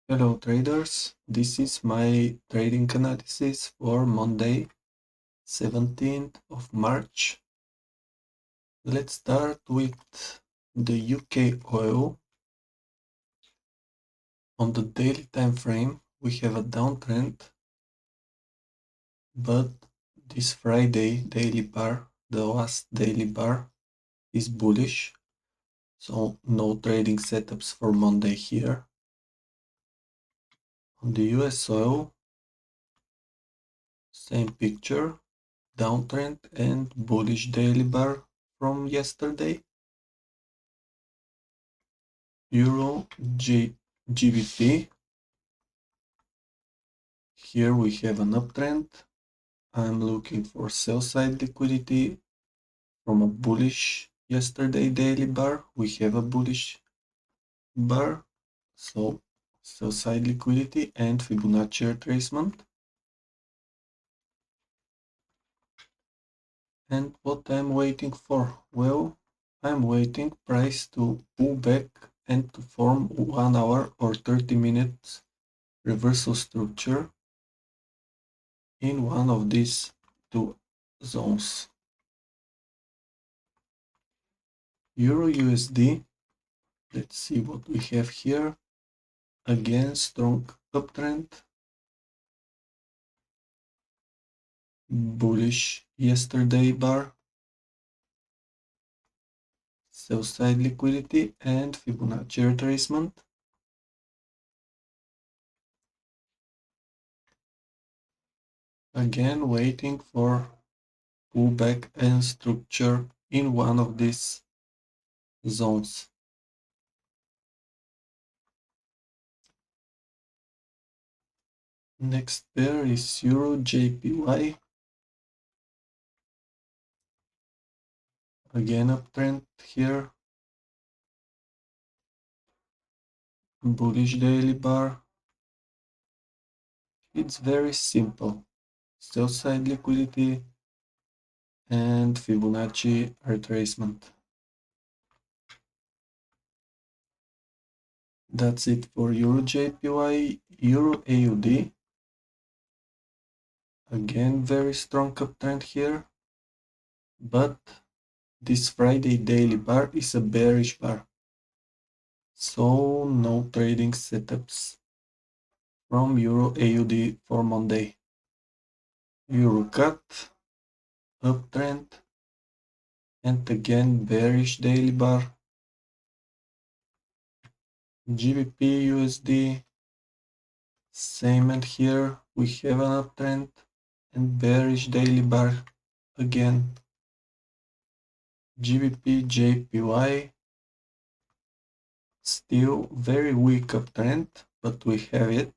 Hello traders, this is my trading analysis for Monday, 17th of March. Let's start with the UK oil. On the daily time frame, we have a downtrend, but this Friday daily bar, the last daily bar, is bullish, so no trading setups for Monday here. On the US oil, same picture, downtrend and bullish daily bar from yesterday. EURGBP. Here we have an uptrend. I'm looking for sell side liquidity from a bullish yesterday daily bar. We have a bullish bar, so sell side liquidity and Fibonacci retracement. And what I'm waiting for? Well, I'm waiting price to pull back and to form 1 hour or 30 minutes reversal structure in one of these two zones. EURUSD, let's see what we have here. Again, strong uptrend, bullish yesterday bar, sell side liquidity and Fibonacci retracement. Again, waiting for pullback and structure in one of these zones. Next pair is EURJPY. Again, uptrend here. Bullish daily bar. It's very simple. Sell side liquidity and Fibonacci retracement. That's it for EURJPY. EURAUD. Again, very strong uptrend here, but this Friday daily bar is a bearish bar, so no trading setups from EURAUD for Monday. EURCAD, uptrend, and again bearish daily bar. GBPUSD, same, and here we have an uptrend and bearish daily bar again. GBPJPY, still very weak uptrend, but we have it.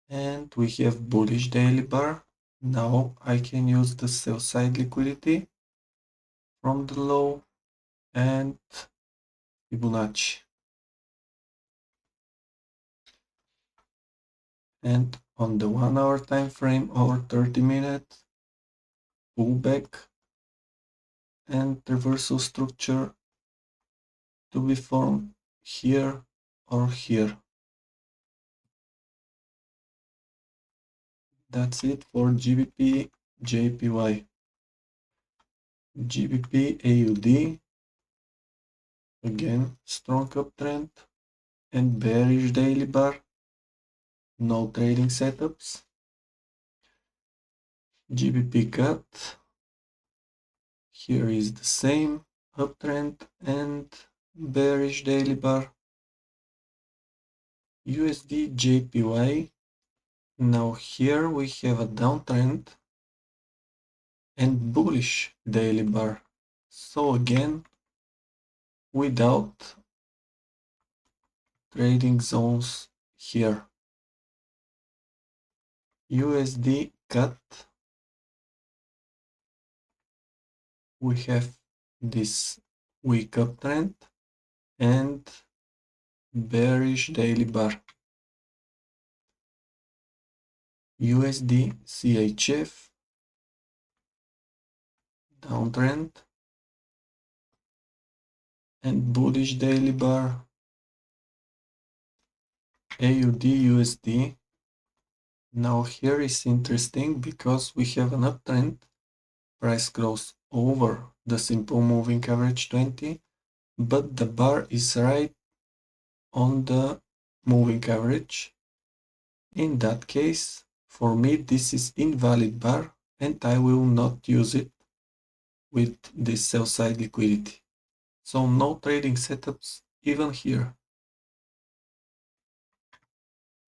And we have bullish daily bar. Now I can use the sell side liquidity from the low and Fibonacci. And on the 1 hour time frame or 30 minutes, pullback and reversal structure to be formed here or here. That's it for GBPJPY. GBPAUD, again strong uptrend and bearish daily bar. No trading setups. GBPCAD, here is the same uptrend and bearish daily bar. USDJPY, now here we have a downtrend and bullish daily bar. So again, without trading zones here. USDCAD, we have this weak uptrend and bearish daily bar. USDCHF, downtrend and bullish daily bar. AUDUSD. Now here is interesting because we have an uptrend. Price grows over the simple moving average 20, but the bar is right on the moving average. In that case, for me this is invalid bar and I will not use it with this sell side liquidity. So no trading setups even here.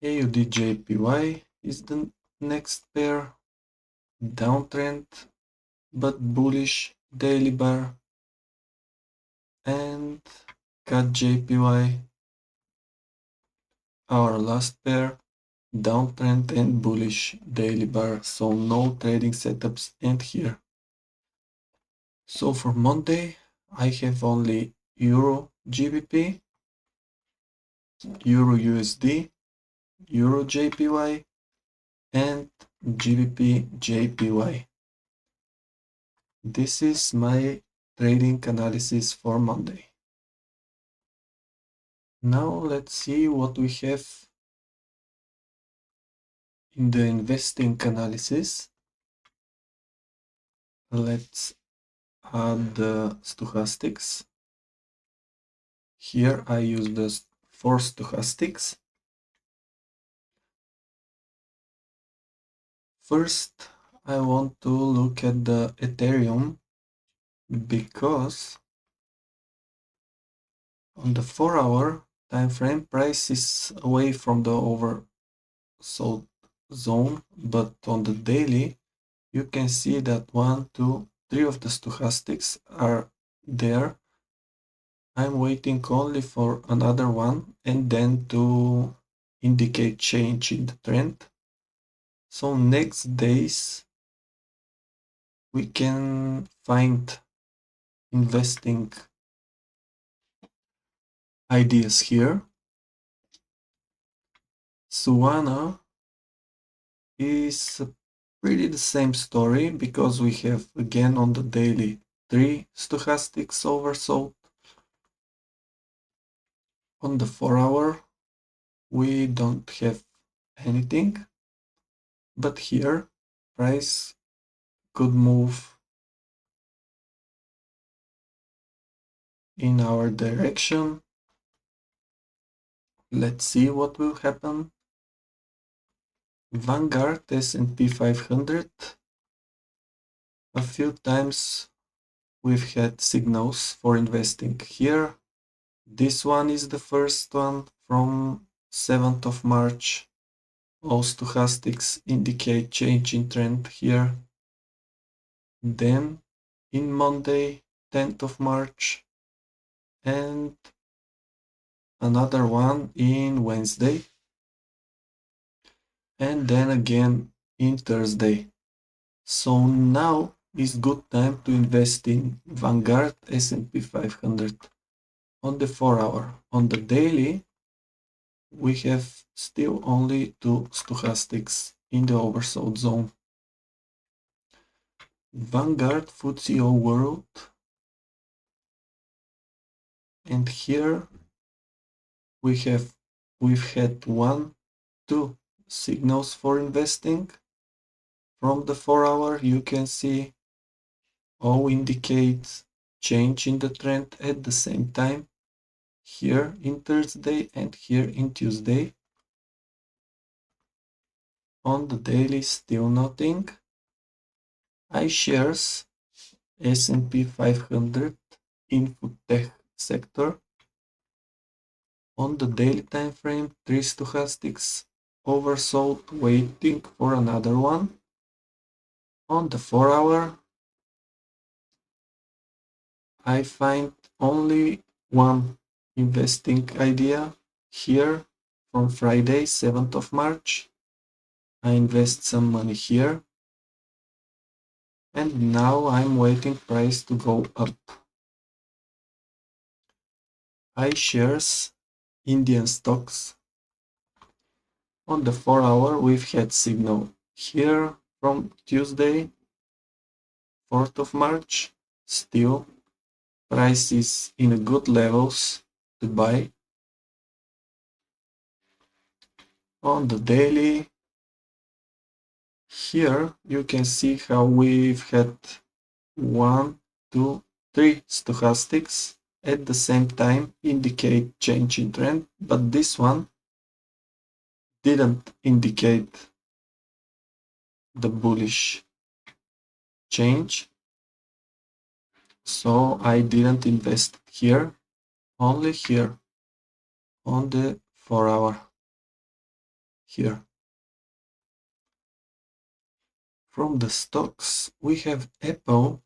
AUDJPY is the next pair, downtrend but bullish daily bar, and CADJPY, our last pair, downtrend and bullish daily bar, so no trading setups and here. So for Monday I have only EURGBP, EURUSD, EURJPY and GBPJPY. This is my trading analysis for Monday. Now let's see what we have in the investing analysis. Let's add the stochastics. Here I use the 4 stochastics. First, I want to look at the Ethereum because on the 4-hour time frame price is away from the oversold zone, but on the daily you can see that 1, 2, 3 of the stochastics are there. I'm waiting only for another one and then to indicate change in the trend. So next days we can find investing ideas here. Solana is pretty the same story because we have again on the daily 3 stochastics oversold. On the 4-hour we don't have anything, but here price could move in our direction. Let's see what will happen. Vanguard S&P 500. A few times we've had signals for investing here. This one is the first one from 7th of March. All stochastics indicate change in trend here. Then in Monday, 10th of March, and another one in Wednesday, and then again in Thursday. So now is good time to invest in Vanguard S&P 500 on the 4-hour. On the daily, we have still only 2 stochastics in the oversold zone. Vanguard FTSE All World, and here we've had 1, 2 signals for investing. From the 4-hour you can see all indicates change in the trend at the same time, here in Thursday and here in Tuesday. On the daily still nothing. iShares S&P 500 input tech sector. On the daily time frame 3 stochastics oversold, waiting for another one. On the 4-hour I find only one investing idea here from Friday 7th of March. I invest some money here and now I'm waiting price to go up. iShares Indian stocks. On the 4-hour we've had signal here from Tuesday 4th of March. Still price is in a good levels to buy. On the daily, here you can see how we've had 1, 2, 3 stochastics at the same time indicate change in trend, but this one didn't indicate the bullish change, so I didn't invest here, only here on the 4-hour here. From the stocks, we have Apple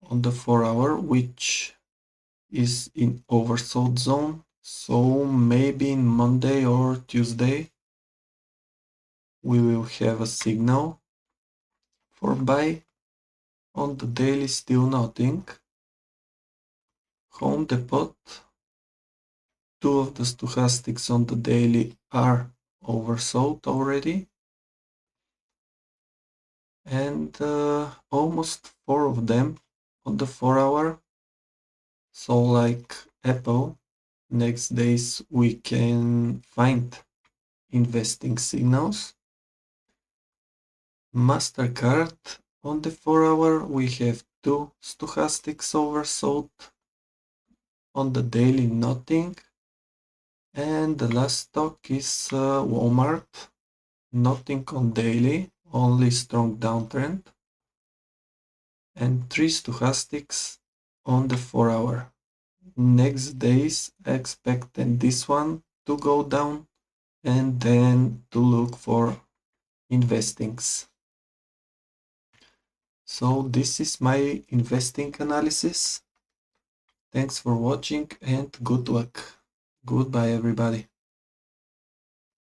on the 4-hour, which is in oversold zone, so maybe in Monday or Tuesday we will have a signal for buy. On the daily, still nothing. Home Depot, 2 of the stochastics on the daily are oversold already, and almost 4 of them on the 4-hour. So like Apple, next days we can find investing signals. Mastercard, on the 4-hour we have 2 stochastics oversold, on the daily nothing, and the last stock is Walmart, nothing on daily, only strong downtrend, and 3 stochastics on the 4-hour. Next days I expect this one to go down and then to look for investings. So this is my investing analysis. Thanks for watching and good luck. Goodbye everybody.